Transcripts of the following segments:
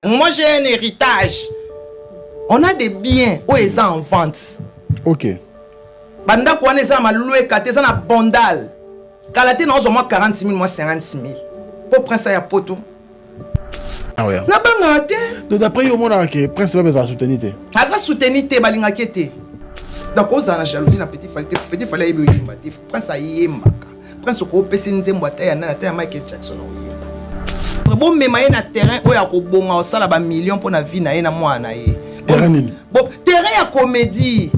Moi, j'ai un héritage. On a des biens où ils sont en vente. Ok. Banda quoi n'est ça ma loué katé ça na bondal. Kalaté non moi 46 000 moi 56 000. Pour prendre ça ya poto. Ah ouais. Na banga té. Donc d'après au monde que principal mais ça soutenir. Asa soutenir té balinga kété. Donc on a jalousie na petit fallait yeba yimba té. Prends ça yemba. Prends ce ko pesi nzembo ata ya na ata ya Michael Jackson o yemba. Bon mema na terrain o ya ko bonga o sala ba million pour na vie na ye na mwana ye. Bon terrain ya comédie.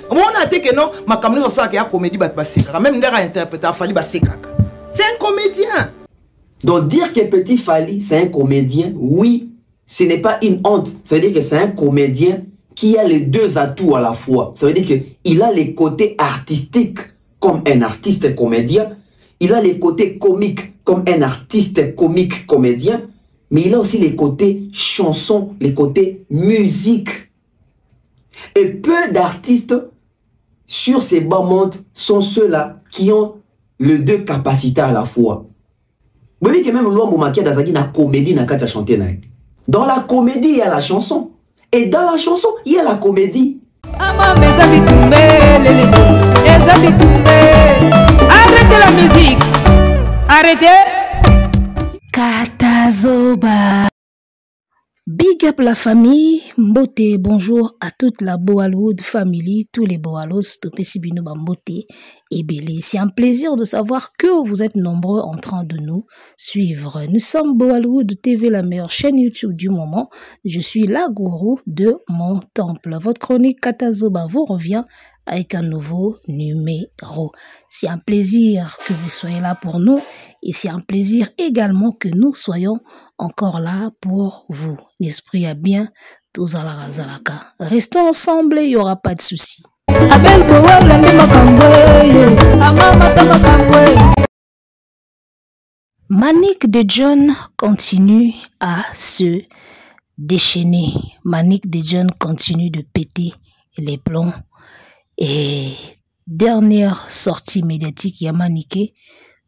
On a dit que non, ma caméra ça qui a comédie bat baseka. Même d'ailleurs interpréter Fally baseka. C'est un comédien. Donc dire que Petit Fally c'est un comédien, oui, ce n'est pas une honte. Ça veut dire que c'est un comédien qui a les deux atouts à la fois. Ça veut dire que il a les côtés artistiques comme un artiste comédien, il a les côtés comiques comme un artiste comique comédien, mais il a aussi les côtés chansons, les côtés musique. Et peu d'artistes sur ces bas mondes sont ceux-là qui ont les deux capacités à la fois. Vous voyez que même dans la comédie, dans la comédie, il y a la chanson. Et dans la chanson, il y a la comédie. Arrêtez la musique. Arrêtez. Katazoba. Big up la famille, mbote, bonjour à toute la Boalwood family, tous les Boalos, Topesibino Bambote et Belé. C'est un plaisir de savoir que vous êtes nombreux en train de nous suivre. Nous sommes Boalwood TV, la meilleure chaîne YouTube du moment. Je suis la gourou de mon temple. Votre chronique Katazoba vous revient avec un nouveau numéro. C'est un plaisir que vous soyez là pour nous et c'est un plaisir également que nous soyons encore là pour vous. L'esprit est bien, tous à la razalaka. Restons ensemble, il n'y aura pas de soucis. Manic de John continue à se déchaîner. Manic de John continue de péter les plombs. Et dernière sortie médiatique, Yamaniké,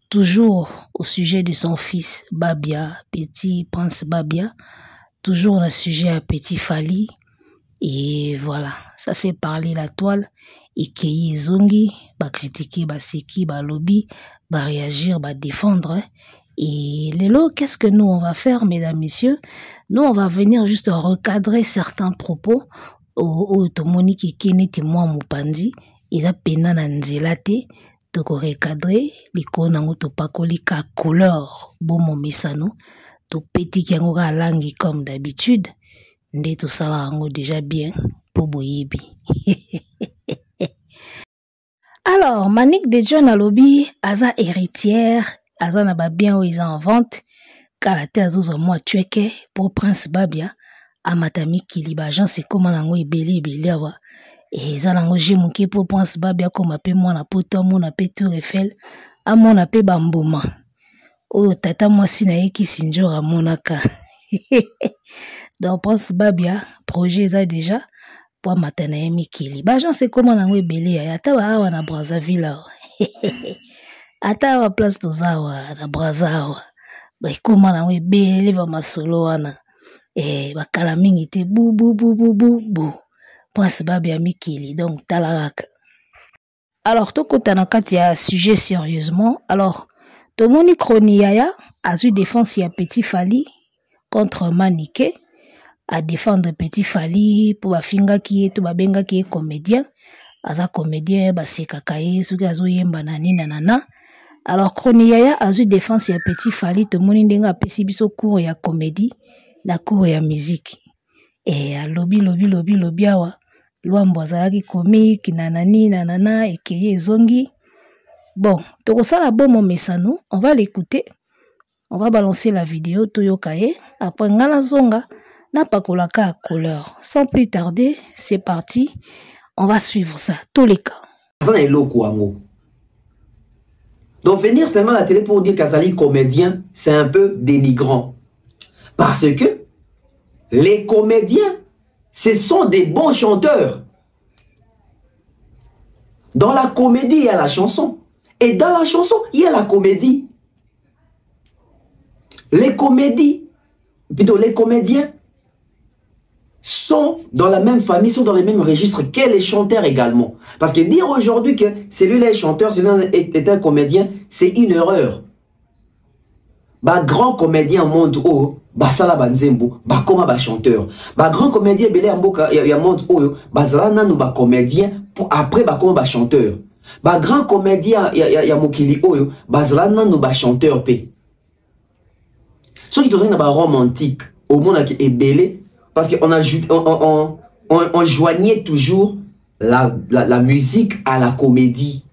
toujours au sujet de son fils Babia, petit prince Babia, toujours le sujet à Petit Fally. Et voilà, ça fait parler la toile. Et Kei Zongi, va critiquer, va seki, va lobby, va réagir, va défendre. Et Lélo, qu'est-ce que nous on va faire, mesdames, messieurs? Nous, on va venir juste recadrer certains propos. Au tomoni qui keneti moi mupandi eza pena na nzela te to ko recadrer likona ngoto pakoli ka couleur bomo mesano to petit yango ka langi comme d'habitude nde to sala ngo déjà bien po boyebi. Alors Manic de John alobi aza héritière aza na ba bien o isa en vente kala te azozo moi tueke pour Prince Babia amatami kiliba Jean c'est comment nango ebele awa et za nango jemuki pour Prince Babia comme pe mwana poto mona pe Tour Eiffel amona pe bamboma oyo tata mwasi na ye kisinjora monaka. Donc Prince Babia projet za déjà pour matana ye mikili ba Jean c'est comment nango ebele ya ata ba awa na Brazzaville ata wa place tozawa na Brazzawa ba comment nango ebele ba masolo wana. Bakala mingi te bou Prince Babia mikili donc talaraka. Alors tokota na kati ya sujet sérieusement. Alors tomoni Chrony Yaya a eu défense ya Petit Fally contre Maniké à défendre Petit Fally pour bafinga ki to babenga ki comédien aza comédien basekaka ye soki azoyemba na nini nana. Alors Chrony Yaya a eu défense ya Petit Fally tomoni ndenga apesi biso cours ya comédie la cour ya musique et lobby awa lwambo azalaki comique nanani nanana ekeye zongi. Bon tokosala bomo mesano, on va l'écouter, on va balancer la vidéo toyokaye après ngala zonga na pakolaka couleur. Sans plus tarder, c'est parti, on va suivre ça tous les cas. Donc venir seulement à la télé pour dire qu'Azali comédien, c'est un peu dénigrant. Parce que les comédiens, ce sont des bons chanteurs. Dans la comédie, il y a la chanson. Et dans la chanson, il y a la comédie. Les comédiens sont dans la même famille, sont dans les mêmes registres que les chanteurs également. Parce que dire aujourd'hui que celui-là est chanteur, celui-là est un comédien, c'est une erreur. Bah, grand comédien monde oh, bah sala banzembo, bah comme bah chanteur. Bah grand comédien belé amboka ya monde oh, bah zala nanu bah comédien pour après bah comme bah chanteur. Bah grand comédien ya mokili oh, bah zala nanu bah chanteur pe. Ceux qui ont bah romantique au monde qui est belé parce qu'on ajoute on joignait toujours la musique à la comédie.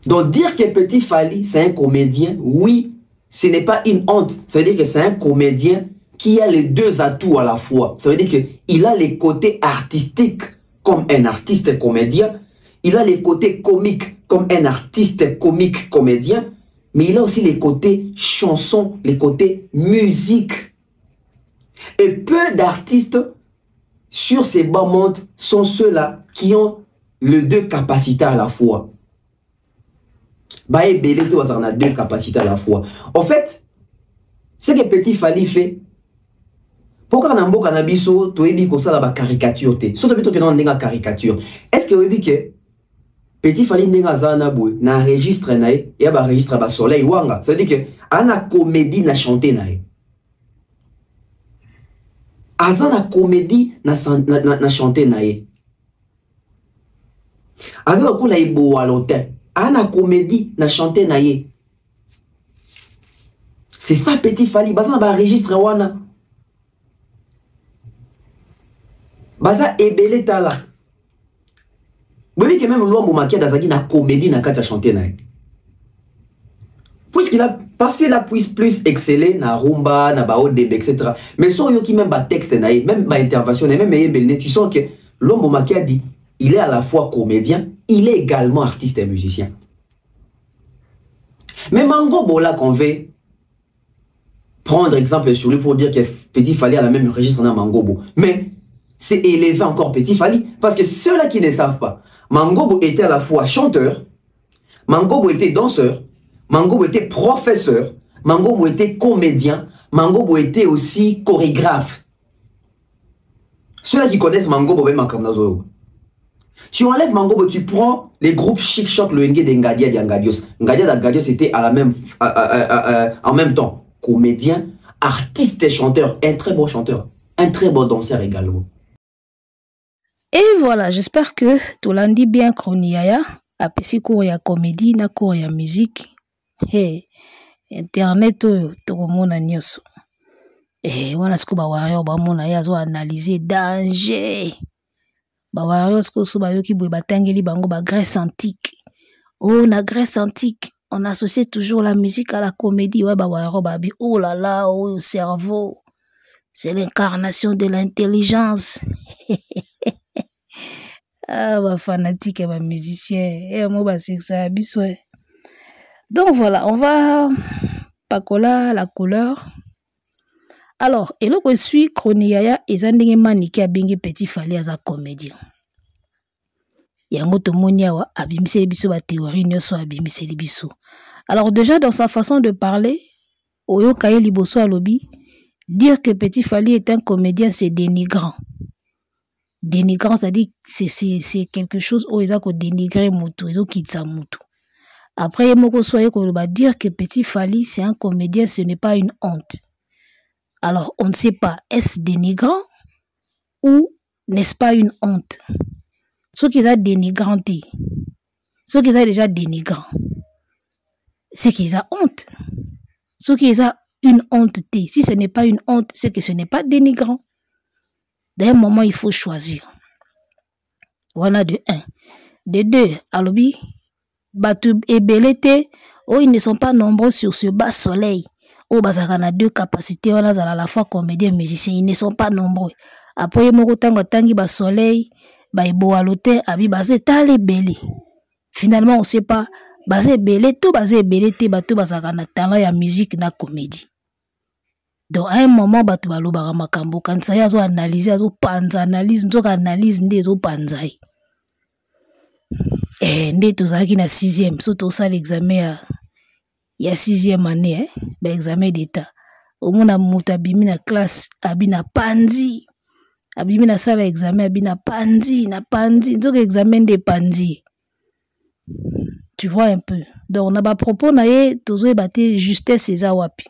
Donc dire que Petit Fally, c'est un comédien, oui, ce n'est pas une honte. Ça veut dire que c'est un comédien qui a les deux atouts à la fois. Ça veut dire qu'il a les côtés artistiques comme un artiste comédien. Il a les côtés comiques comme un artiste comique comédien. Mais il a aussi les côtés chansons, les côtés musique. Et peu d'artistes sur ces bas mondes sont ceux-là qui ont les deux capacités à la fois. Bah, et Belé, on a deux capacités à la fois. En fait, ce que Petit Fally fait, pourquoi on a un cannabis, tu es comme ça la caricature. Surtout que tu as une caricature. Est-ce que vous avez que Petit Fally n'a pas un registre, et il y a un registre à soleil wanga. Ça veut dire que ana comédie na chanté nae. Azana comédie na chanté nae. Azana ko la ibo à l'hôtel. Ana comédie na chanté nae. C'est ça Petit Fally. Bazan ba registre wana. Baza ebele tala. Vous voyez que même Luambo Makia Dazagi na comédie na kata chanté nae. Parce qu'il a plus excellé na rumba, na bao debe, etc. Mais so yo qui même ba texte nae, même ba intervention, même ebele, tu sens que Luambo Makia dit il est à la fois comédien, il est également artiste et musicien. Mais Mango Bola qu'on veut prendre exemple sur lui pour dire que Petit Fally a la même registre dans Mangobo. Mais c'est élevé encore Petit Fally. Parce que ceux-là qui ne savent pas, Mangobo était à la fois chanteur, Mangobo était danseur, Mangobo était professeur, Mangobo était comédien, Mangobo était aussi chorégraphe. Ceux-là qui connaissent Mangobo, même comme Nazo. Tu enlèves Mangobo, tu prends les groupes Chic Choc, le Nge de Ngadia de Ngadios. Ngadia de Ngadios était en même temps comédien, artiste et chanteur, un très bon chanteur, un très bon danseur également. Et voilà, j'espère que tu l'as dit bien Kroniaya, apesi cours ya comédie, na cours ya musique. Hey, internet to mona nyoso. Eh, wana siko ba warrior ba mona ya zo analyser danger. Ba warrior siko so ba yoki boy batangeli bango ba Grèce antique. Oh, na Grèce antique, on associe toujours la musique à la comédie. Ouais, bah, babi, oh là là, oh, cerveau. C'est l'incarnation de l'intelligence. Ah, bah, fanatique et bah, musicien. Et moi, bah, c'est que ça abisse, ouais. Donc voilà, on va pakola la couleur. Alors, et là, je suis Kroniaya et Zandenge Maniki a bengi Petit Fally as a comédien. Yango tomonia wa abimise biso ba théorie nyoso abimise libiso. Alors déjà dans sa façon de parler, Oyo Kaye Liboso alobi, dire que Petit Fally est un comédien c'est dénigrant. Dénigrant, c'est-à-dire c'est quelque chose où ils ont dénigré mutu, ils ont quitté mutu. Après moko soye ko ba dire que Petit Fally c'est un comédien, ce n'est pas une honte. Alors on ne sait pas, est-ce dénigrant ou n'est-ce pas une honte? Ceux qui ont dénigranté, ceux qui ont déjà dénigrant, c'est qu'ils ont honte. Ceux qui ont une honte, si ce n'est pas une honte, c'est que ce n'est pas dénigrant. D'un moment, il faut choisir. Voilà de 1. De 2, alobi, batu et belete, oh, ils ne sont pas nombreux sur ce bas soleil. Oh, bazarana deux capacités, on a à la fois comédien et musicien, ils ne sont pas nombreux. Après, moko tangi bas soleil, Baïbo à l'hôtel, abi basé tale belé. Finalement, on sait pas, basé belé, tout basé belé, te bateau basagana talent ya musique na comédie. Donc, à un moment, bateau balo baramakambo, quand ça y a zo analyser, azo panza analyse, nzo analyse, nde zo panzai. Eh, nde tozaki na 6e, so to ça l'examen ya 6e année, hein, ben examen d'état. omona moto abimi na classe abina pandi abimi na salle examen abina pandi na pandi nzoka examen de pandi. Tu vois un peu. Donc na ba propos na ye tozo ebate justesse eza wapi.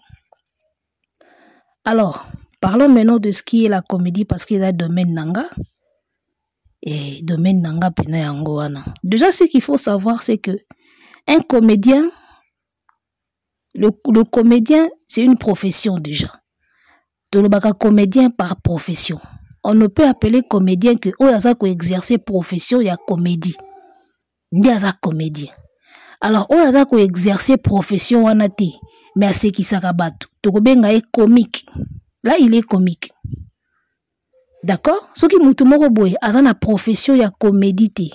Alors parlons maintenant de ce qui est la comédie parce qu'il y a domaine nanga et domaine nanga pena yango wana. Déjà ce qu'il faut savoir c'est que un comédien le comédien c'est une profession déjà. Tolobaka comédien par profession. On ne peut appeler comédien que oyaza ko exercer profession ya comédie. Ndi aza comédien. Alors oyaza ko exercer profession wana te mais ase ki sakabatu. Tokobenga e comique. Là il est comique. D'accord? Soki mutu moko boye aza na profession ya comédie te.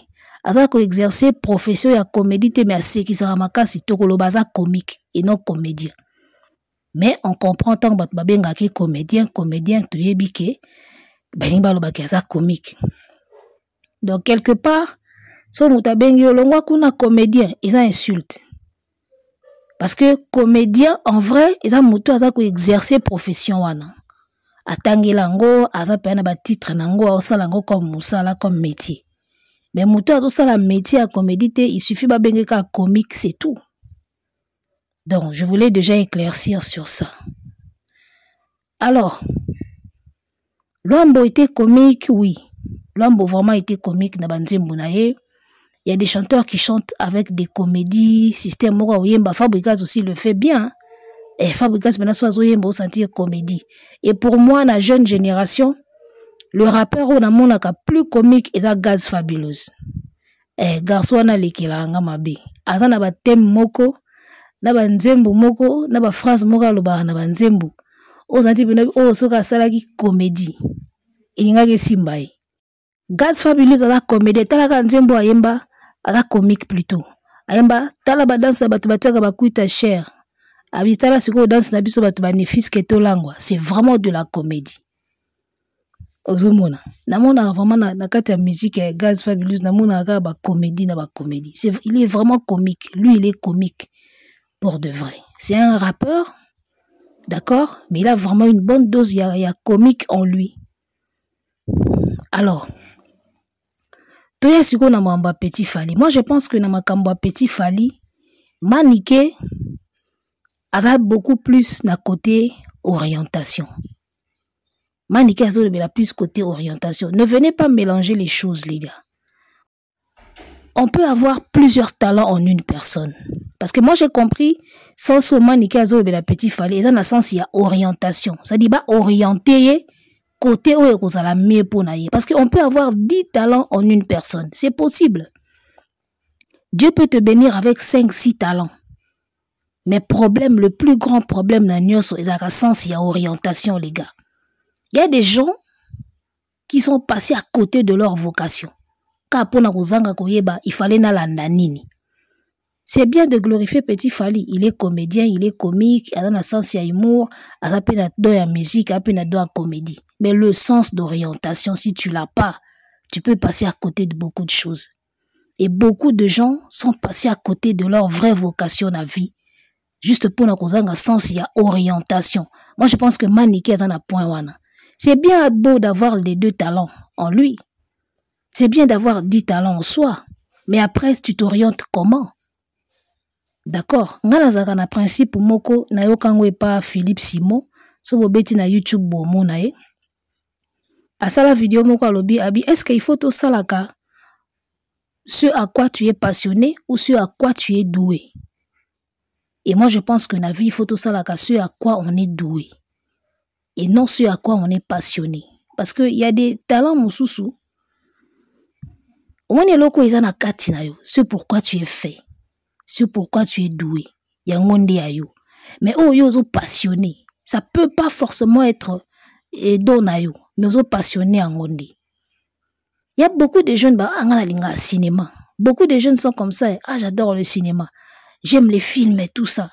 Aza ko exercer profession ya comédie te mais ase ki sakamakasi tokoloba aza comique et non comédien. Mais on comprend tant que babenga ki comédien toyebi ke balinga lobaki aza comique. Donc quelque part so muta bengi olongwa kuna comédien ils insulte. Parce que comédien en vrai ils a mutu aza ko exercer profession wana. Atangela ngo aza pena ba titre nango osala ngo comme musala comme métier. Mais mutu azo sala métier à comédie te, il suffit ba bengi ka comique c'est tout. Donc je voulais déjà éclaircir sur ça. Alors Luambo était comique, oui. Luambo vraiment était comique na banzembo na ye. Il y a des chanteurs qui chantent avec des comédies, système moko oyemba. Fabrikas aussi le fait bien. Et Fabrikas maintenant soit oyemba au sentir comédie. Et pour moi, la jeune génération, le rappeur on a monaka plus comique est Gaz Fabuleuse. Garçon na lekela nga mabe. Aza na ba thème moko, na banzembo moko, na ba phrase moko loba na banzembo. O sentir bena o soka salaki comédie. Ilingaki simbai. Gaz Fabuleuse aza comédie, talaka nzembo ayemba aza comique plutôt. Ayemba tala ba danse batu bataka bakuita cher. Abitala siko danse na biso batu bénéfice keto langwa. C'est vraiment de la comédie. Ozomona. Namona vraiment na kati ya musique ya Gaz Fabuleuse namona ka ba comédie na ba comédie. Il est vraiment comique. Lui il est comique pour de vrai. C'est un rappeur. D'accord? Mais il a vraiment une bonne dose, il y a comique en lui. Alors, Toya Siko na mamba Petit Fally. Moi, je pense que na makamba Petit Fally, Maniké a beaucoup plus na côté orientation. Maniké a plus côté orientation. Ne venez pas mélanger les choses, les gars. On peut avoir plusieurs talents en une personne. Parce que moi, j'ai compris, sans ce Maniké la Petit Fally, il y a un sens, il y a orientation. Ça dit pas orienter côté où est la mieux pour naïe. Parce qu'on peut avoir 10 talents en une personne. C'est possible. Dieu peut te bénir avec 5-6 talents. Mais le plus grand problème dans Nyoso, il y a un sens, il y a orientation, les gars. Il y a des gens qui sont passés à côté de leur vocation. Car pour il fallait na landanini. C'est bien de glorifier Petit Fally. Il est comédien, il est comique, il a un sens, il y a humour, il a un musique, il a un comédie. Mais le sens d'orientation, si tu l'as pas, tu peux passer à côté de beaucoup de choses. Et beaucoup de gens sont passés à côté de leur vraie vocation à vie. Juste pour un sens, il y a orientation. Moi, je pense que Maniké est un point wana. C'est bien beau d'avoir les 2 talents en lui. C'est bien d'avoir 10 talents en soi. Mais après, tu t'orientes comment? D'accord? Ngana na principe moko na yokango e pa Philippe Simon. So bobeti na YouTube bomo na ye. Asala vidéo moko alobi abi est-ce qu'il faut tout salaka ce à quoi tu es passionné ou ce à quoi tu es doué? Et moi je pense que na vie il faut tout salaka ce à quoi on est doué et non ce à quoi on est passionné. Parce que il y a des talents mususu. Omoni loko izana kati na yo, ce pourquoi tu es fait. Ce pourquoi tu es doué. Il y a un monde à yo. Mais oh yo zo passionné. Ça peut pas forcément être donayo, mais zo passionné en monde. Il y a beaucoup de jeunes angana cinéma. Beaucoup de jeunes sont comme ça. Ah j'adore le cinéma. J'aime les films et tout ça.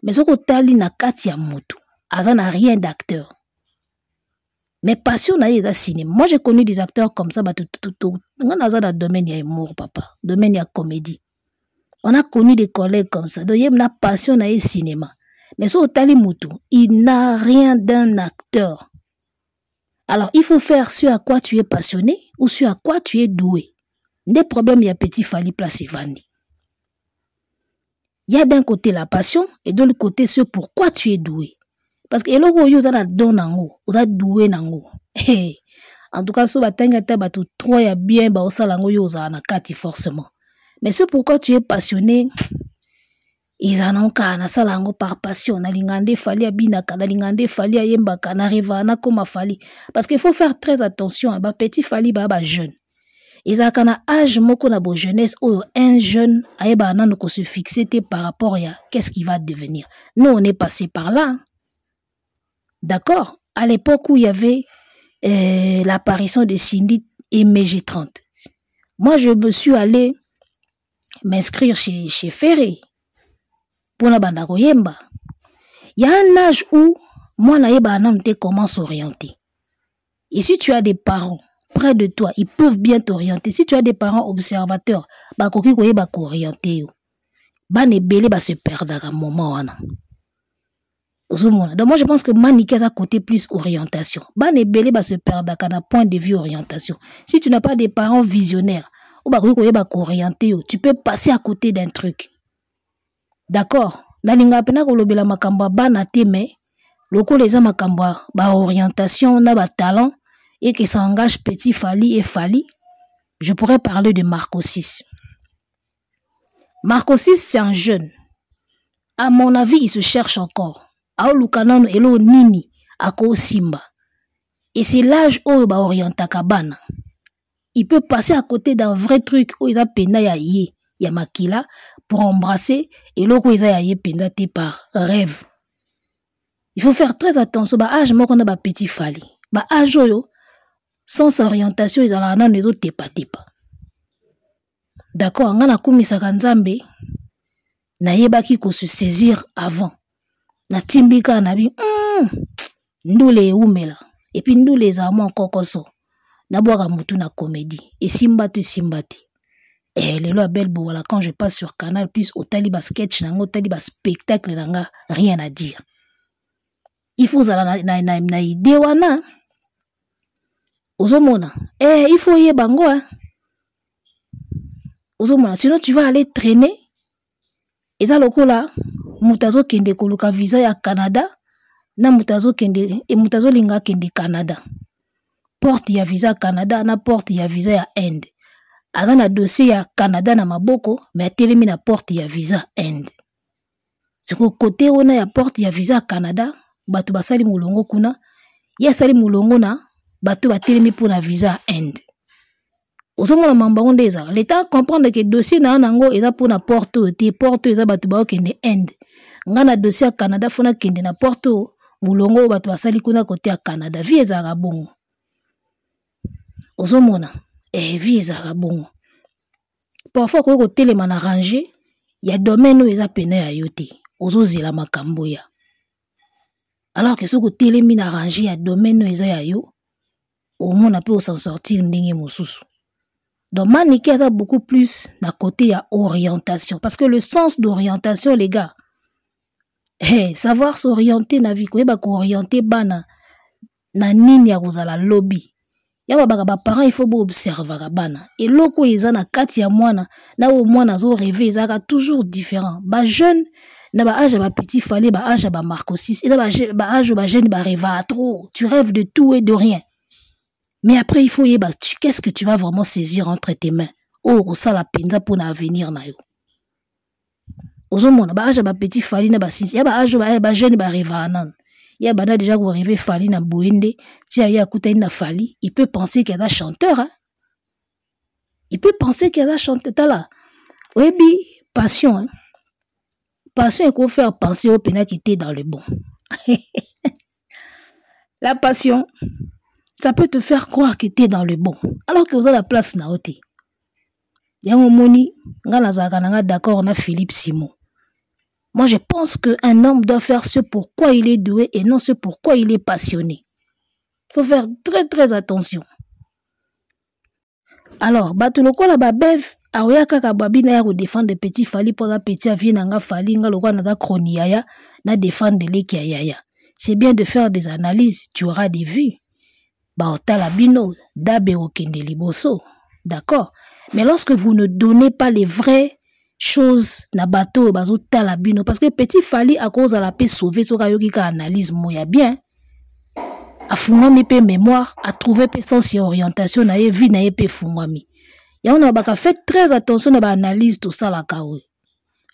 Mais ce que tali na kati ya moto, aza na rien d'acteur. Mais passion na yé cinéma. Moi j'ai connu des acteurs comme ça ngana za na domaine ya humour papa, domaine ya comédie. On a connu des collègues comme ça. Donc, il y a une passion dans le cinéma. Mais sur Tali Moutou, il n'a rien d'un acteur. Alors, il faut faire ce à quoi tu es passionné ou ce à quoi tu es doué. Des problèmes, il y a Petit Fally place Vandi. Il y a d'un côté la passion et de l'autre côté ce pourquoi tu es doué. Parce que l'autre yo za don nango, za doué nango. En tout cas, so batenga ta batu trop ya bien ba osala ngo yo za na kati forcément. Mais ce pourquoi tu es passionné, ils en ont qu'à na sala ngo par passion, na lingande Fally abinaka, na lingande Fally ayembaka, na revana comme Fally. Parce qu'il faut faire très attention, ba Petit Fally ba jeune. Ils ont un âge moko na bo jeunesse où un jeune aeba nan ko se fixer par rapport à qu'est-ce qu'il va devenir. Nous on est passé par là. D'accord? À l'époque où il y avait l'apparition de Cindy et MG30. Moi je me suis allé m'inscrire chez Ferré pour la banda koyemba. Il y a un âge où moi naeba nan te comment s'orienter. Et si tu as des parents près de toi, ils peuvent bien t'orienter. Si tu as des parents observateurs, bah koki koye ba orienter yo. Ba ne belé ba se perdre à un moment wana. Donc moi je pense que manique à côté plus orientation. Ba ne belé ba se perdre à un point de vue orientation. Si tu n'as pas des parents visionnaires, ou ba koki koye ba orienter yo, tu peux passer à côté d'un truc. D'accord? Na linga pena ko lobela makamba ba na te mais loko les makamba ba orientation na ba talent et que ça engage Petit Fally et Fally, je pourrais parler de Marco 6. Marco 6, c'est un jeune. À mon avis, il se cherche encore. Aolukanano elo nini ako simba. Et c'est l'âge où il va orienter kabana. Il peut passer à côté d'un vrai truc où il a pena ya ye, ya makila, pour embrasser, et l'autre où il a ye pena te par rêve. Il faut faire très attention. Bah, âge moi qu'on a ba Petit Fally. Bah, âge yo, sans orientation, ils allaient dans les autres tepa. D'accord, on a commis ça kanzambe, na yebaki ko se saisir avant. Na timbika na bi, ndule umela. Et puis ndule les amants kokoso. Na boire mutu na comédie. Et simbate. Et les lois belle voilà quand je passe sur Canal plus au taliba sketch nango taliba spectacle nanga rien à dire. Il faut na idée wana. Ozomona, il faut y bango, hein. Ozomona, sinon tu vas aller traîner. Et ça, là, mutazo kende koluka visa ya Canada, na mutazo kende, et mutazo linga kende Canada. Porte ya visa Canada, na porte ya visa ya Inde. Aza na dossier ya Canada na maboko, mais atelemi na porte ya visa Inde. C'est que côté on a ya porte ya visa Canada, batu basali mulongo kuna, ya sali mulongo na bato batelemi pour la visa Inde. Osomona mambango ndeza. L'État comprendre que dossier na nango eza pour na porto eza bato ba okende Inde. Ngana dossier à Canada fona kende na porto mulongo bato basali kuna côté à Canada. Vie eza bongo. Osomona vie eza bongo. Parfois ko telema na ranger, ya domaine eza pena ya yote. Ozozela makambo ya. Alors que soko telemi na ranger ya domaine eza ya yo. Au moins on peut s'en sortir ndenge mosusu. Donc manique ça beaucoup plus na côté à orientation parce que le sens d'orientation les gars savoir s'orienter na vie ko ba ko orienter bana na nini ya kozala lobby ya ba parents il faut observer bana et loko eza na kati ya mwana na o mwana zo rêver ezaka toujours différent ba jeune na ba âge ba Petit Fally ba âge ba Marco 6 et ba âge ba jeune ba rêve à trop tu rêves de tout et de rien. Mais après, il faut y qu'est-ce que tu vas vraiment saisir entre tes mains? Oh, ça la penza pour l'avenir na yo. Ozomona ba âge ba Petit Fally na ba 6, ya ba âge ba jeune ba rêva nan. Ya ba déjà ko rêver Fally na boende, ti ya kuta na Fally, il peut penser qu'il est chanteur hein. Il peut penser qu'il est chanteur là. Oui, passion hein. Passion il faut faire penser au pena qui était dans le bon. La passion ça peut te faire croire que tu es dans le bon. Alors que vous avez la place na ote. Yango moni, nga nazaka nanga d'accord na Philippe Simon. Moi je pense qu'un homme doit faire ce pourquoi il est doué et non ce pourquoi il est passionné. Il faut faire très très attention. Alors, batuloko la babev, aoya kaka babina ya ko défendre Petit Fally pour la Petit avier nanga Fally nga lokwa na chroni yaya na défendre leki ya yaya. C'est bien de faire des analyses, tu auras des vues. Ba otala bino dabe okende liboso. D'accord? Mais lorsque vous ne donnez pas les vraies choses na bateau bazo tala bino parce que Petit Fally à cause de la paix sauver so kayoki ka analyse moya bien. A fungwami pe mémoire, a trouvé pe sens et orientation na ye vie na ye pe fungwami. Ya on a baka fait très attention à l'analyse tout ça la kawe.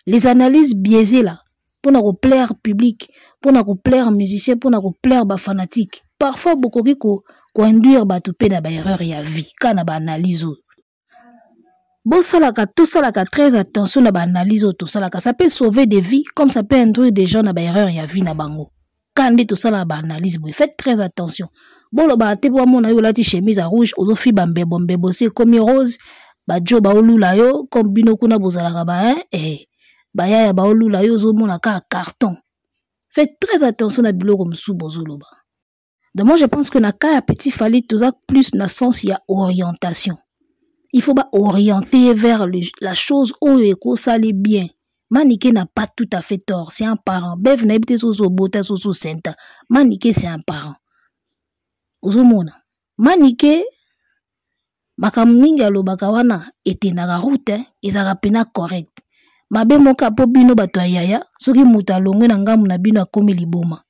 Les analyses biaisées là, pour na plaire public, pour na plaire musicien, pour na plaire ba fanatique. Parfois beaucoup ko induire ba tout pe na ba erreur ya vie, kana ba analyse. Bon ça la tout ça la très attention à ba analyse tout ça la ça peut sauver des vies comme ça peut induire des gens na ba erreur ya vie na bango. Quand tout ça la ba analyse, faites très attention. Bon le ba te bo mona yo lati chemise à rouge ozo fi bambe bombe bossé comme rose ba jo ba olula yo comme bino kuna bozala ba ba ya ba olula yo zo mona ka carton. Faites très attention à biloko msu bozoloba. Donc moi je pense que na ka Petit Fally tout ça plus na sens il y a orientation. Il faut pas orienter vers la chose où eko sali bien. Maniké n'a pas tout à fait tort, c'est un parent. Bev na ebite soso bota soso senta. Maniké c'est un parent. Ozomona. Maniké makaminga lo bakawana ete na route ezaka pena correct. Mabe moka po bino bato yaya soki muta longwe na ngamu na bino akomi liboma.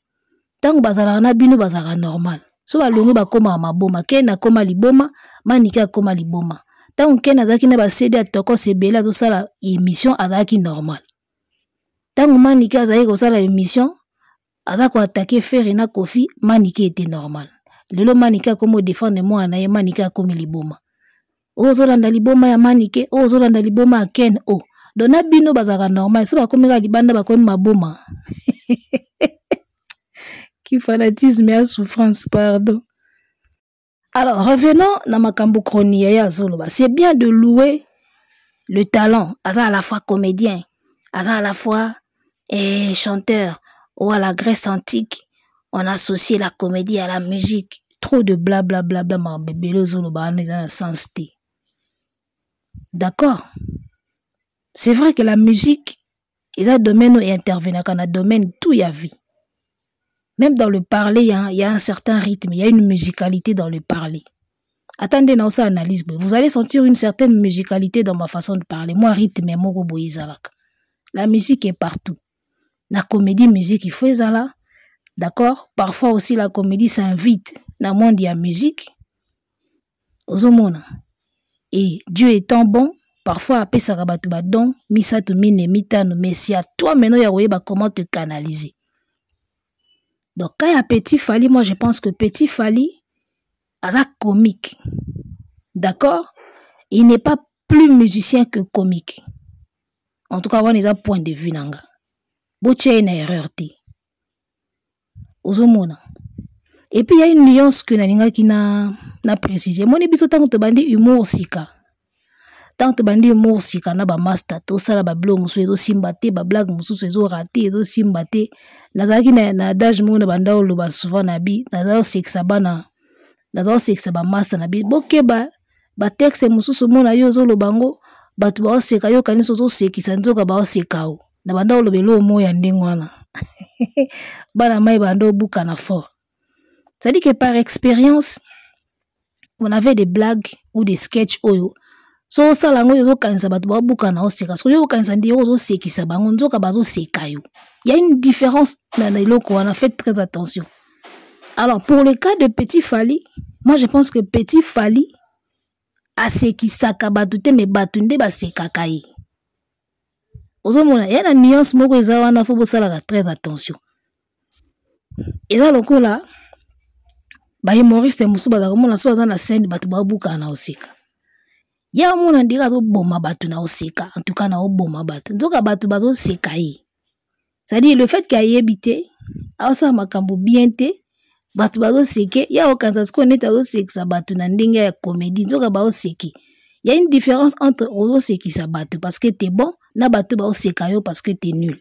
Tango bazala na bino bazala normal. So balongwe bakoma maboma kena koma liboma, Maniké akoma liboma. Tango kena zaki na ba CD atoko sebela to sala émission azaki normal. Tango Maniké azaki ko sala émission azako attaquer Ferina Kofi, Maniké était normal. Lelo Maniké akomo défendre moi na ye Maniké akomi liboma. Ozolanda liboma ya Maniké, ozolanda liboma ya Ken o. Dona bino bazaka normal, so bakomeka libanda bakomi maboma. Qui fanatisme et souffrance, pardon. Alors, revenons dans makambo chroni ya zoloba. C'est bien de louer le talent. Aza à la fois comédien, aza à la fois chanteur, ou à la Grèce antique, on associe la comédie à la musique. Trop de blablabla, ma bébé le zoloba, on est dans le sens T. D'accord? C'est vrai que la musique, il y a un domaine où il intervient, dans un domaine tout y a vie. Même dans le parler, il y a un certain rythme, il y a une musicalité dans le parler. Attendez, dans ça analyse, vous allez sentir une certaine musicalité dans ma façon de parler. Moi, rythme, mon la musique est partout. La comédie, musique, il faut ça. D'accord? Parfois aussi, la comédie s'invite dans le monde de la musique. Et Dieu étant bon, parfois, après ça, don, misa tu mine, mitano, mais si à toi, maintenant, il y a comment te canaliser. Donc, quand il y a Petit Fally, moi, je pense que Petit Fally, c'est comique. D'accord? Il n'est pas plus musicien que comique. En tout cas, on a un point de vue. Il y a une erreur. Et puis, il y a une nuance que qui n'a précisé. Moi, je suis bandi humour sika. Tant que bandi humour sika na ba master to sala ba blog musu ezo simbate ba blague musu ezo raté ezo simbate nazaki na adage mo na banda lo ba souvent na bi nazo sexa bana nazo sexa ba master na bi bokeba ba texte musu mo na yo zo lo bango batu ba seka yo kaniso zo sekisa nzoka ba sekao na banda lo belo mo ya ndengwana bana mai bando buka na fort. Ça dit que par expérience on avait des blagues ou des sketchs oyo so salango yozo kanisa batu ba buka na oseka so yo kanisa ndi yozo sekisa bango nzoka bazo sekayo. Il y a une différence dans les locaux, on a fait très attention. Alors pour le cas de Petit Fally, moi je pense que Petit Fally a sekisa ka batu te me batu nde ba sekakaye. Ozomona, il y a une nuance moko eza wana faut bosala très attention. Et là lokola ba humoriste musu ba komona so za na scène batu ba buka na oseka. Ya mona ndika zo boma batu na oseka, en tout cas na oboma batu. Nzoka batu bazo sekaye. C'est-à-dire le fait qu'il y ait habité, ça makambo bien te, batu bazo seke, ya okanza sko neta zo seke sa batu na ndenge ya comédie, nzoka bazo seke. Il y a une différence entre ozo seke sa batu parce que t'es bon, na batu bazo seka yo parce que t'es nul.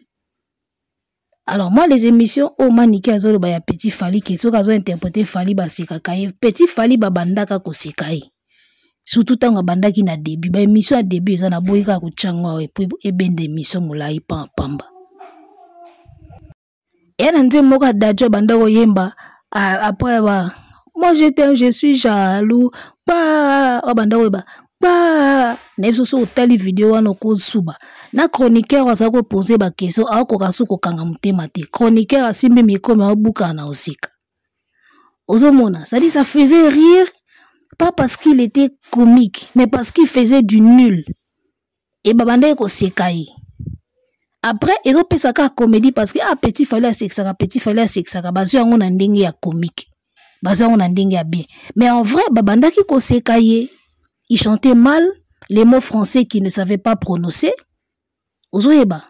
Alors moi les émissions au Maniké azolo ba ya Petit Fally qui so kazo interpréter Fally ba seka kaye, Petit Fally ba bandaka ko sekaye. surtout tant bandaki na début ba émission à début ça na boyika ko tchangwa et puis e bende émission mulai pamba et na nze moka dajo bandako yemba après ba moi je suis jaloux ba bandako ba na biso so tali vidéo wana ko suba na chroniqueur aza ko poser ba question a ko kaso ko kanga mutema te chroniqueur asimbi miko ma buka na osika ozomona ça dit ça faisait rire pas parce qu'il était comique mais parce qu'il faisait du nul et babanda ko sekai après ezo pesa ka comédie parce que petit fallait sexaka bazo yango na ndenge ya comique bazo yango na ndenge ya bien mais en vrai babanda ki ko sekai. Il chantait mal les mots français qu'il ne savait pas prononcer. Ozoyeba,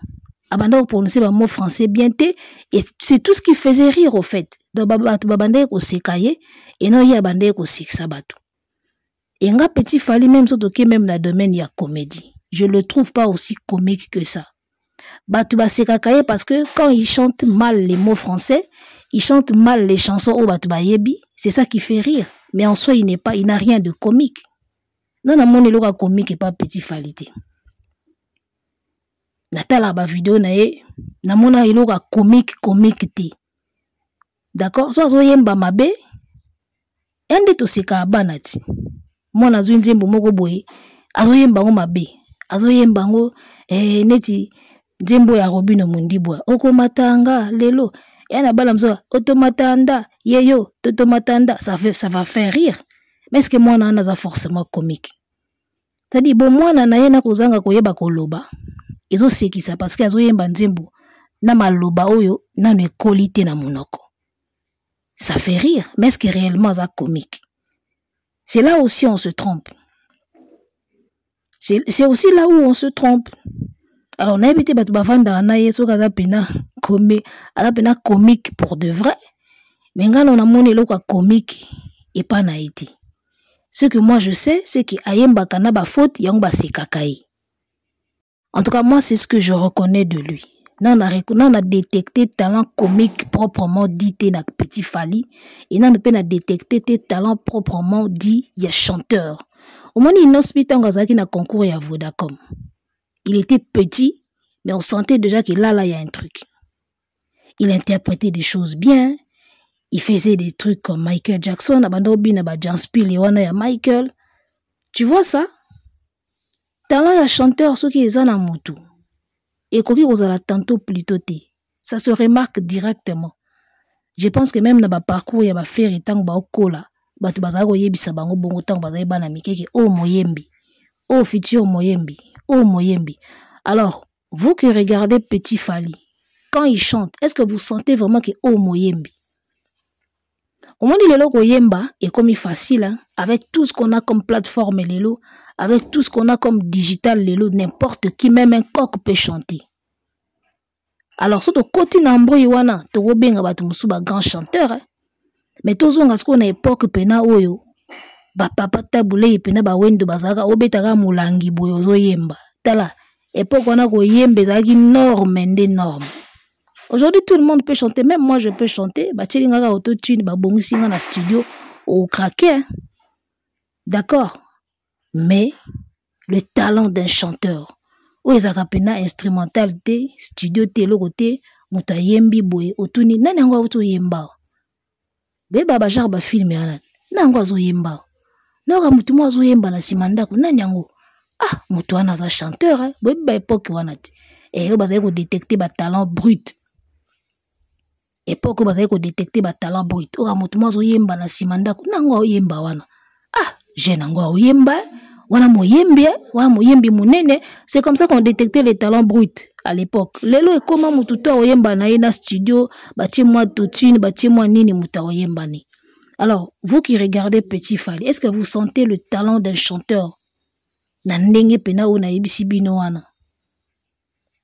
abanda prononcer les mots français bien té et c'est tout ce qui faisait rire au fait. Donc babanda ko sekaye et non ya banda ko seksabato. Et nga petit fali même surtout que même dans le domaine il y a comédie. Je le trouve pas aussi comique que ça. Batu ba sekakaye parce que quand il chante mal les mots français, il chante mal les chansons au batu ba yebi, c'est ça qui fait rire. Mais en soi il n'a rien de comique. Non, mon éloga comique et pas petit falité. Natala ba vidéo na ye, na mona éloga comique te. D'accord? So azo yemba mabe, ende to seka abanati. Mona zo nzembo moko boye, azo yemba ngo mabe. Azo yemba ngo neti nzembo ya Robino Mundibwa. Oko matanga lelo. Yana bala mzo otomatanda yeyo totomatanda ça va faire rire. Mais est-ce que moi on a forcément comique? C'est-à-dire bon moi na yena kozanga koyeba koloba. Ezo sekisa parce que azo yemba nzembo na maloba oyo na ne qualité na monoko. Ça fait rire, mais est-ce que réellement ça comique? C'est là aussi on se trompe. C'est aussi là où on se trompe. Alors na ebité batu bavanda na yeso kaza pena comique pour de vrai. Mais ngana on a moni loka comique et pas na été. Ce que moi je sais, c'est que Ayemba Kanaba faute, Yangba Sekakai. En tout cas, moi, c'est ce que je reconnais de lui. On a détecté talent comique proprement dit, na petit Fali. Et on a détecté talent proprement dit, il y a chanteur. Au moins, il n'a pas concours à Vodacom. Il était petit, mais on sentait déjà que là, il y a un truc. Il interprétait des choses bien. Il faisait des trucs comme Michael Jackson, Michael. Tu vois ça? Talent ya chanteur, ceux qui est en amutu. Et qu'on a tantôt plutôt té. Ça se remarque directement. Je pense que même dans le parcours, il y a faire et tant kola. Batu bazako yebisa bango bongo tant bazay bana mikeke oh moyembi. Oh futur moyembi. Oh moyembi. Alors, vous qui regardez Petit Fali, quand il chante, est-ce que vous sentez vraiment que oh moyembi? Au moins, le logo Yemba est comme facile, hein, avec tout ce qu'on a comme plateforme Lelo, avec tout ce qu'on a comme digital Lelo, n'importe qui, même un coq peut chanter. Alors, surtout, côté Nambro Iwana, Togo Benga Batumusuba, grand chanteur, hein. Mais tous on a ce qu'on a époque pena oyo, ba papa taboulé pena ba wendo bazaka, obetaka moulangi boyozo Yemba. Tala, époque on a ko Yembe zaki norme. Aujourd'hui, tout le monde peut chanter. Même moi, je peux chanter. Bachelinga autotune, babongisinga na studio au craquet. D'accord. Mais le talent d'un chanteur, où ils apena instrumentalité, studio telo côté, muta yembi boy, otuni, nani angwa auto yemba. Beba bajar ba film yana. Nangwa zo yemba. Noka mutu mo zo yemba na simandako, nani ango. Ah, mutu wana za chanteur, hein. Beba époque wanati. Et yo bazaye ko détecter ba talent brut. Époque bazaye ko détecter ba talent brut. Oka mutu mo zo yemba na simandako, nangwa yemba wana. Ah, je nangwa yemba. Wana moyembi munene. C'est comme ça qu'on détectait les talents bruts à l'époque. Lelo e comment mututo oyemba na ina studio, bati moi totine, bati moi nini muta oyemba ni. Alors, vous qui regardez Petit Fali, est-ce que vous sentez le talent d'un chanteur? Na ndenge pena o na yebisi bino wana.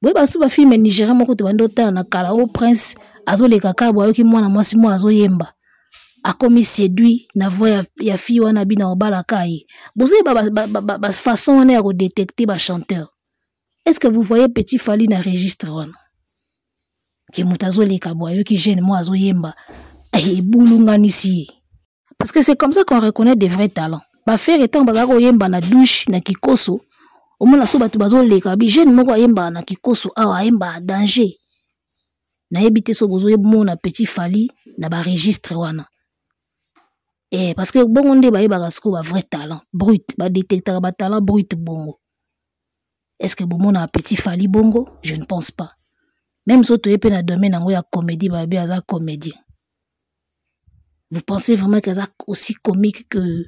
Boy basu ba film Nigeria moko to bandota na kala o prince azo le kaka boyo ki mwana mwasi mo azo yemba. A commis séduit na voix ya fille wana bina obala kai. Bozo ba façon wana ya ko détecter ba chanteur. Est-ce que vous voyez Petit Fali na registre wana? Ki mutazo le kaboyo ki jeune mo azo yemba. Eh bulunga nisi. Parce que c'est comme ça qu'on reconnaît des vrais talents. ba faire etant bazaka oyemba na douche na kikoso omona so bato bazoleka bi jeune moko ayemba na kikoso awa ayemba danger na yebite so bozo yebona Petit Fally na ba registre wana parce que bongo nde bayebaka siko ba vrai talent brut ba détectera ba talent brut bongo. Est-ce que bomona Petit Fally bongo? Je ne pense pas. Même si tu es dans le domaine de la comédie, baby aza comédien. Vous pensez vraiment qu'elle est aussi comique que...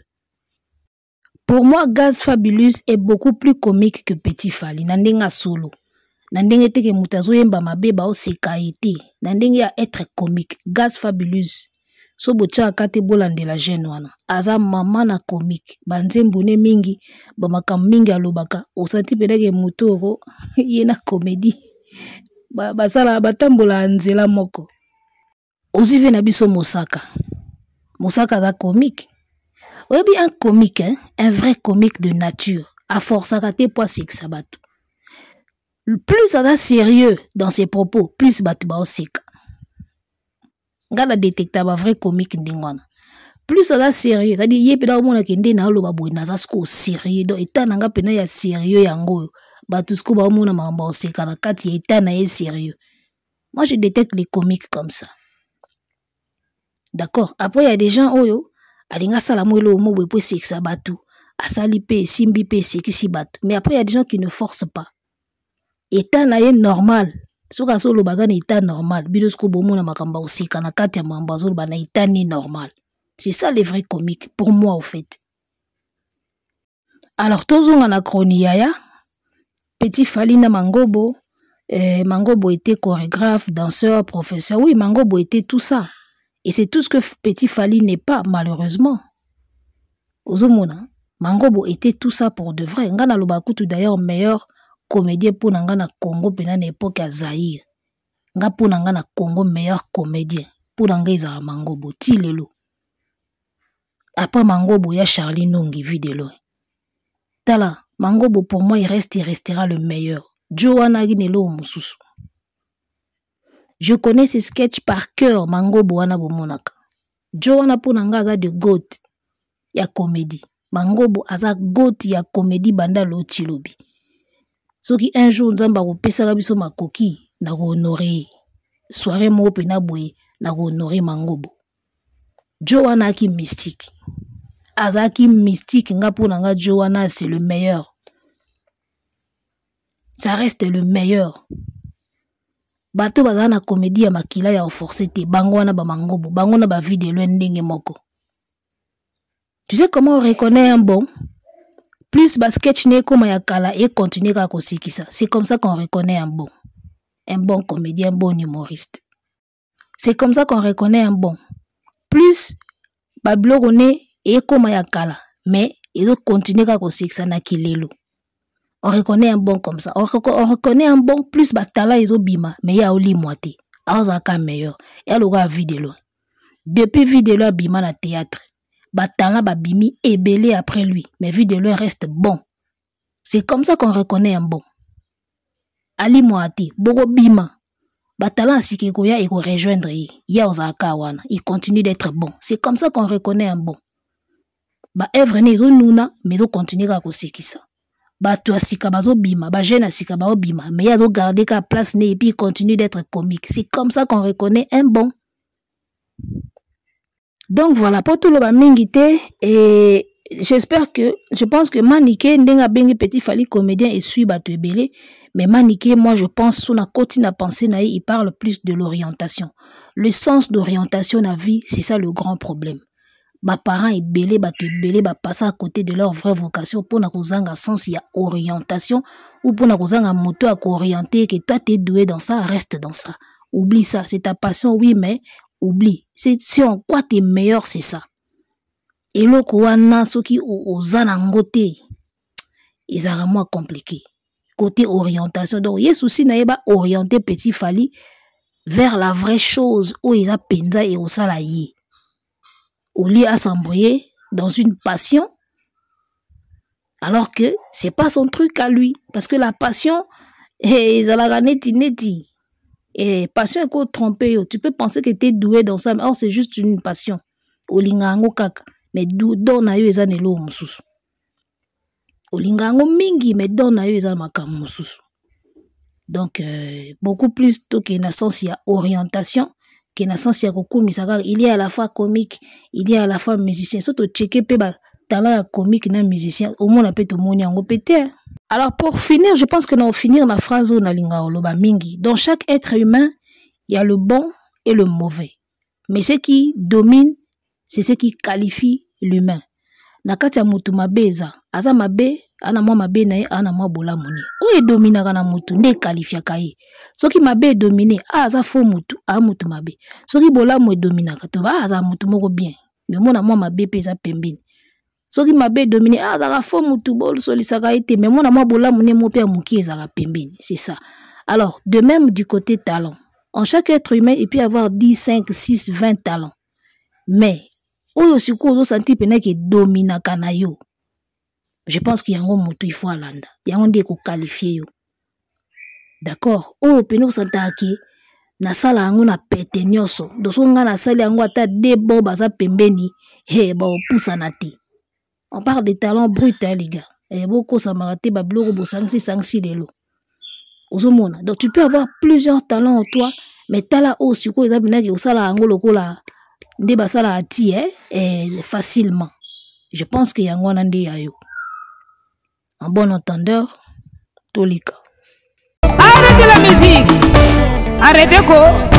Pour moi, Gaz Fabulous est beaucoup plus comique que Petit Fally. Nandenga solo. Nandenga teke mutazo yemba mabe ba osekaite. Nandenga être comique. Gaz Fabulous. So bocha akate bolande la jeune wana. Aza mama na comique. Banzembune mingi. Bamaka mingi alobaka. Osanti pedeke mutoro. Yena comédie. Basala batambola nzela moko. Ozive na biso Mosaka. Mosaka da comique. Oyebi un comique, hein? Un vrai comique de nature. A force à rater poids sexe batou. Plus ça da sérieux dans ses propos, plus batou ba oseka. Ngala détecta ba vrai comique ndingwana. Plus ça da sérieux, c'est-à-dire yepeda omona kende na lo babwe na za sko sérieux. Donc état nanga pena ya sérieux yango. Batusko ba omona mamba oseka na kati état na ye sérieux. Moi je détecte les comiques comme ça. D'accord. Après il y a des gens oyo alinga sala mwelo mo bwe sexa batu. Asali pe simbi pe sekisi batu. Mais après il y a des gens qui ne forcent pas. État na ye normal. Soka solo bazana état normal. Bidosko bomona makamba oseka na kati ya mamba zolo bana état ni normal. C'est ça les vrais comiques pour moi au fait. Alors tozonga na chroni yaya Petit Fally na Mangobo. Mangobo était chorégraphe, danseur, professeur. Oui, Mangobo était tout ça. Et c'est tout ce que Petit Fally n'est pas, malheureusement. Ozomona, Mangobo était tout ça pour de vrai. Ngana Lobakutu d'ailleurs meilleur comédien pour Ngana Congo pendant l'époque à Zaïre. Nga pour Ngana Congo meilleur comédien. Pour Ngana Mangobo, Tilelo. Après Mangobo, il y a Charlie Nongi, vu de loin. Tala, Mangobo pour moi il restera le meilleur. Joanna Ginelo Mususu. Je connais ses sketchs par cœur, Mangobo wana bomonaka. Joanna Ponanga aza de goat ya comédie. Mangobo aza goat ya comédie banda lotilobi. Soki un jour nzamba kopesa biso makoki na honorer soirée mo pe na boye na honorer Mangobo. Joanna ki mystique. Azaki mystique nga Ponanga Joanna c'est le meilleur. Ça reste le meilleur. Bato bazana comédie ya makila ya forcé te bango wana ba Mangobo bango na ba vidéo ndenge moko. Tu sais comment on reconnaît un bon? Plus ba sketch ne koma ya kala et continuer ka kosikisa. C'est comme ça qu'on reconnaît un bon. Un bon comédien, un bon humoriste. C'est comme ça qu'on reconnaît un bon. Plus ba blog ne et koma ya kala mais il doit continuer ka kosikisa na kilelo. On reconnaît un bon comme ça. On reconnaît un bon plus batala ils ont bima mais il y a oli moitié. Azaka meilleur. Et elle aura vu de loin. Depuis vu de loin bima na théâtre. Batala babimi est belé après lui mais vu de loin reste bon. C'est comme ça qu'on reconnaît un bon. Ali moitié bogo bima. Batala sikikoya et ko rejoindre ya ozaka wana. Il continue d'être bon. C'est comme ça qu'on reconnaît un bon. Ba œuvre ne zo nuna mais zo continue ka kosekisa. Bato asika bazo bima, ba jeune asika bao bima, mais il a gardé sa place et puis il continue d'être comique. C'est comme ça qu'on reconnaît un bon. Donc voilà, pour tout le mingité et je pense que Maniké ndenga bengi Petit Fally comédien et suit bato ebele, mais Maniké moi je pense sous na côté na pensée na il parle plus de l'orientation. Le sens d'orientation na vie, c'est ça le grand problème. Ba parents ebele bato ebele ba passer à côté de leur vraie vocation pour na kozanga sens ya orientation ou pour na kozanga moto à orienter que toi t'es doué dans ça, reste dans ça. Oublie ça, c'est ta passion oui mais oublie. C'est si en quoi t'es meilleur c'est ça. Et le kouana soki ozana ngote ezara moins compliqué. Côté orientation donc il y a souci na yeba orienter Petit Fally vers la vraie chose où il a penza et au salaye. Au lieu à s'embrouiller dans une passion, alors que c'est pas son truc à lui. Parce que la passion, et passion est trompé. Tu peux penser que tu es doué dans ça, mais or c'est juste une passion. Olingango kaka. mais don na yo eza nelo mususu. Olingango mingi mais don na yo eza makambo mususu. Donc beaucoup plus to que na sens ya orientation, que na sens ya kokumisa, il y a à la fois comique, il y a à la fois musicien. Surtout checker pe ba talent comique na musicien, au moins on peut tout moni en pété. Alors pour finir, je pense que nous finir la phrase on a linga oloba mingi. Dans chaque être humain, il y a le bon et le mauvais. Mais ce qui domine, c'est ce qui qualifie l'humain. Nakati ya mutu mabeza, aza mabe, ana mwa mabe na ye, ana mwa bola moni. Ou e domina kana mutu, nde qualifia kaye. Soki mabe domine, aza fo mutu, a mutu mabe. Soki bola mo e domina kato, aza mutu moko bien. Mais mona mwa mabe peza pembini. Soki mabe domine, aza fo mutu bol solisaka ete, mais mona mwa bola moni mo pe muki ezaka pembini. C'est ça. Alors, de même du côté talent. En chaque être humain, il peut y avoir 10, 5, 6, 20 talents. Mais, oyo siku ozo senti pena ke domina kana yo. Je pense qu'il y a un moto il faut alanda. Il y a un dé ko qualifier yo. D'accord? Oyo pena santa ki na sala yango na pete nyoso. Doso nga na sala yango ata de bon baza pembeni, he ba opusa na te. On parle de talents bruts les gars. Et beaucoup ça m'a raté ba bloko bo sangsi lelo. Ozomona. Donc tu peux avoir plusieurs talents en toi, mais tala o siko eza pena ki osala yango lokola nde basala ati facilement. Je pense qu'il y a un nde yayo. En bon entendeur, Tolika. Arrêtez la musique. Arrêtez quoi?